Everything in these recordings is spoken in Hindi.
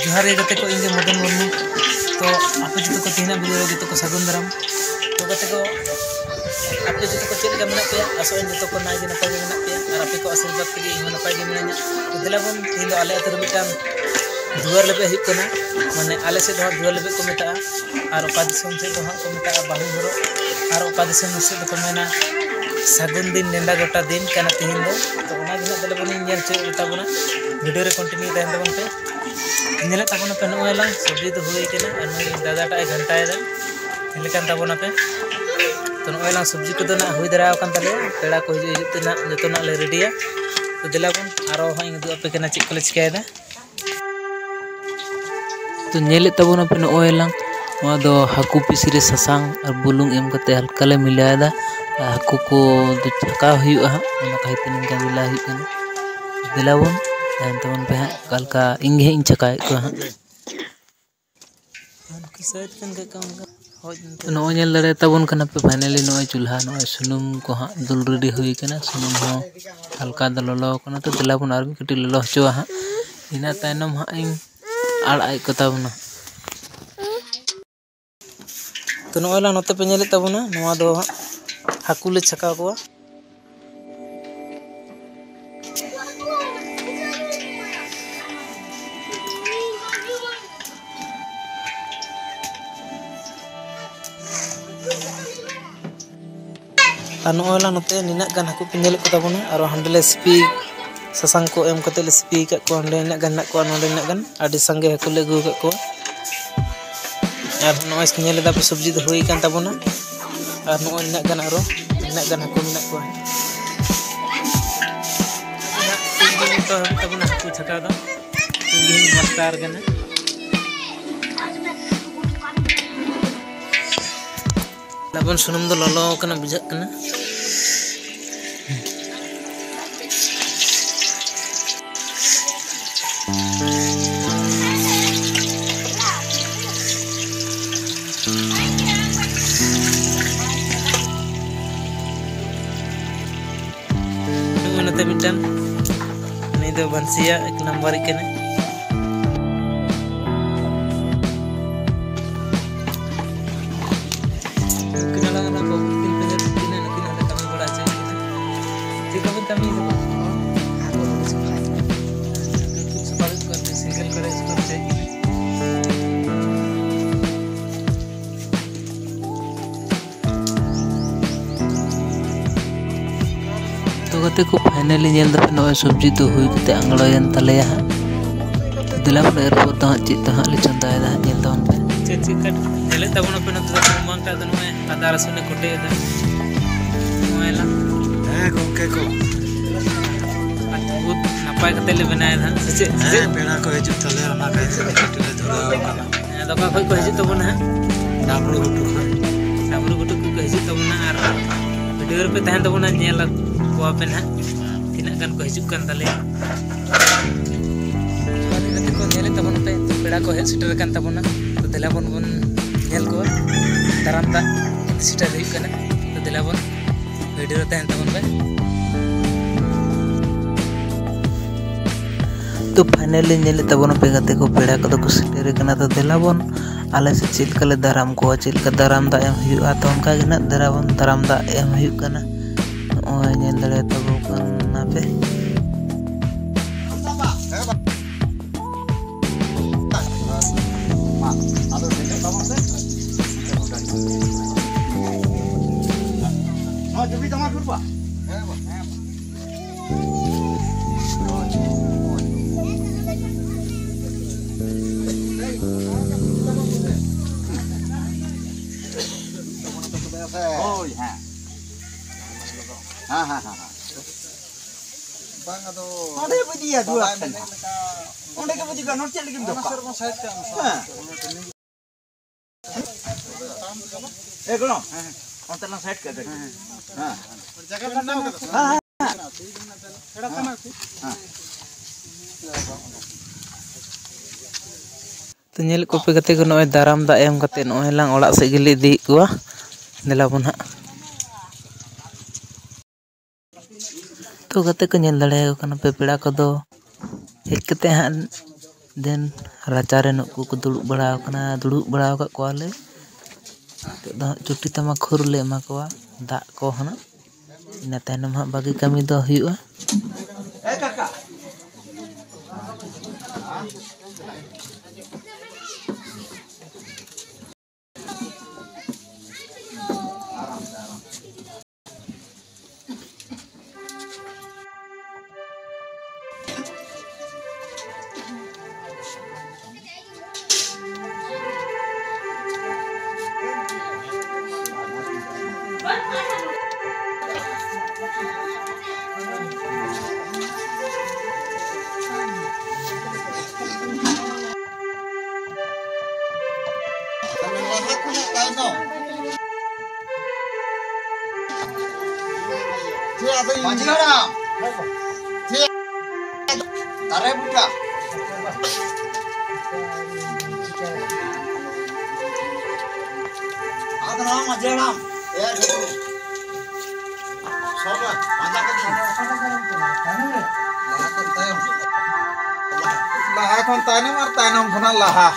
जोहार गते को इंगे मदन मुर्मू तो आपे जो को तीना वीडियो जो को सगुन दाराम तो गते को आपे जो को चेक मेना पे आसो जो को नाय गे नपाय गे मेना पे और आपे को आशीर्वाद तेगे इन नपाय गे मेना तो दिला बन तीन आले अतर मिटान दुआर लेबे हिक कना माने आले से दो दुआर लेबे को मेता और ओका दिसम से दो को मेता बाहु हरो और ओका दिसम से को मेना सगुन दिन नेंदा गोटा दिन कना तीन दो तो ओना दिन दिला बन नेल चे उता बना वीडियो रे कंटिन्यू रहन दबन पे नेले तबना पे नोयला सब्जी तो हुई केना और नई दादाटा घंटाय दा नेले तबना पे तो नोयला सब्जी को ना हुई दरा कान तले पेड़ा को हिजु तना जतना ले रेडिया तो दिला बन आरो हाई दु पे केना चिक कोले चिकायदा तो नेले तबना पे नोयला दो हाकू पिसरे ससांग और बुलुंग एम कते हल्का ले मिलायदा हाकू को दो चका हुआ ओना काहे तिन का मिला हुई केना दिला बन तबन पे कलका इंगे इन चकाय को हां किसत कन का काम नो नेल दरे तबन कना पे फाइनली नो चूल्हा नो सुनुम को हां दुल रेडी हुई केना सुनुम हो हल्का दललो कना तो दिला बन आरबी कटी ललो हचवा हां इना तायनम हां इन आड़ आय को तबना तो नोला नोते पे नेले तबना नोआ दो हाकू ले छका को नोला नोते निना गान हाकू पे नेले को तबना और हांडले स्पी ससांग को एम कते ले स्पी का को हांडे निना गान को नोडे निना गान आडी संगे हाकू ले गु को और नोइस नेले दा पे सब्जी दो हुई कान तबना और नो निना गान आरो निना गान हाकू निना को तो तबना हाकू छका दा इंगे मास्टर गना लाबन सुनुम दो ललो कना बुझा कना नते मिटन नहीं तो बंसिया एक नंबर इकने तो गते को फाइनली नेल दपे नो सब्जी तो हुई कते आंगड़ोयन तलेया दिला पर एरपो तो चित तो ले चंदाय दा नेल तवन पे चे कट नेले तबन पे न तो मांगटा दन में आदा रसने कोटे दा मोयला गोके को बहुत नपाय कते ले बनाय दा से पेड़ा को हिजु तले ओना काहे से कटले धुराव कना दका खय को हिजु तबन है डाबरू गुटु को हिजु तबन आर वीडियो पे तहन तबन नेल पे ना तीना गान को हिजुक कान तले नते को नेले तबन पे पेड़ा को सेटर कान तबना तो दिला बन नेल को दाराम दा सेटर हुई कना तो दिला बन वीडियो तहन तबन पे तो फाइनली नेले तबन पे गते को पेड़ा को तो सेटर कना तो दिला बन आले से चिलका ले दाराम को चिलका दाराम दा एम हुआ तो उनका गना दाराम दा एम हुई कना ओए नेल दरे तबो कना पे जल्दी जमा कर पा हां हां हां बांगा दो ओंडे बदिया दुआ ओंडे के बदी गनोर चल लेकिन दोका सर साइड का ए गनो ओंतला साइड का हां जगह बनाओ हां एड़ा तना हां तो नेल कोपे कते को नय दाराम दा एम कते नय लांग ओड़ा से गेले दी को देला बन हा तो गते को नेल दड़े कना पे पेड़ा को दो हेज कते हा देन राचारे नुकु को दुड़ुब बड़ा आकाद कोवाले चुटी तमा खुर ले एमा कोवा दाग को हना इना तायनम हा बाकी कमी दो हुयुआ laha kon tainam ar tainam khona laha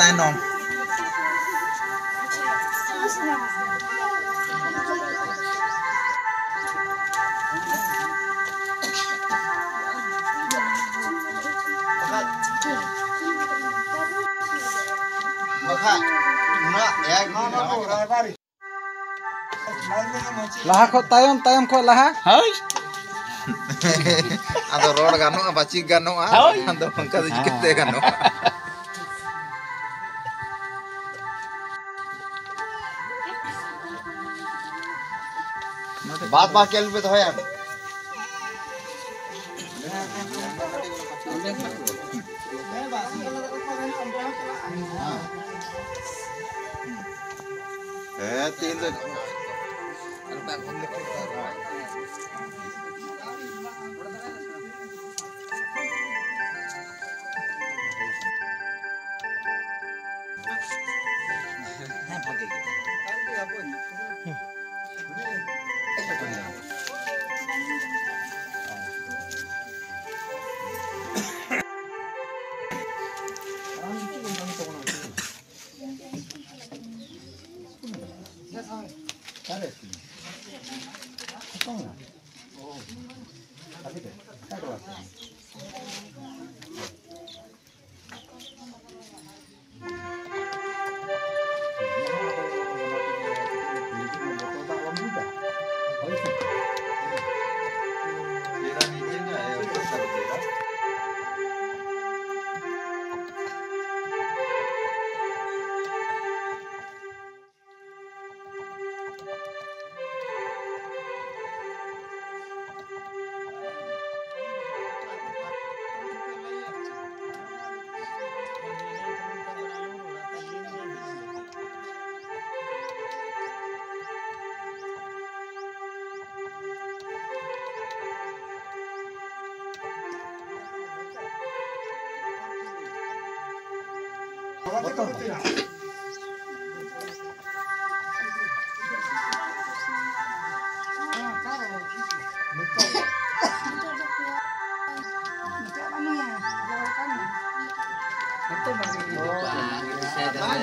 tainam laha kok tayam kok laha hoi ado rod ganoa bachi ganoa ado bangka jikete ganoa बात केल पे तो है यार तीन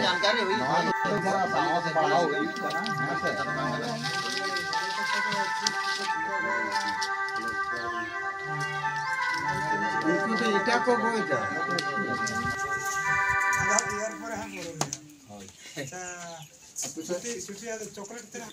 जानकारी हुई इटा को बोइटा यार पर हम बोले अच्छा छुट्टी आ चॉकलेट तेरा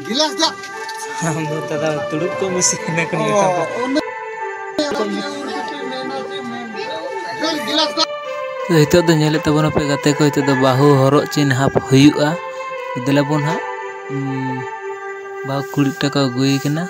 गिलास दा हम दादा तुड़ुक को मिस ने कन गिलास दा तो हितो दो नेले तबन पे गाते को हितो दो बाहु हरक चिन हाप हुयुआ देलाबन हा बाहु कुड़ी टका गुई कना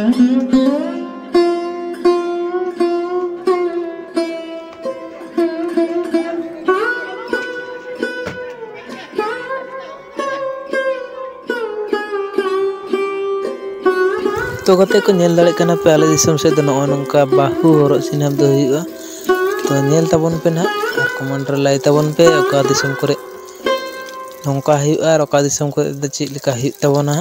तो गते को नेल दाड़े कना पे आले दिसम से नो नंका बाहु हरक सिनेम दो हुआ तो नेल ताबन पे ना और कमेंट रे लाई ताबन पे ओका दिसम करे नंका हुआ और ओका दिसम करे द चेक लेका हुई ताबना।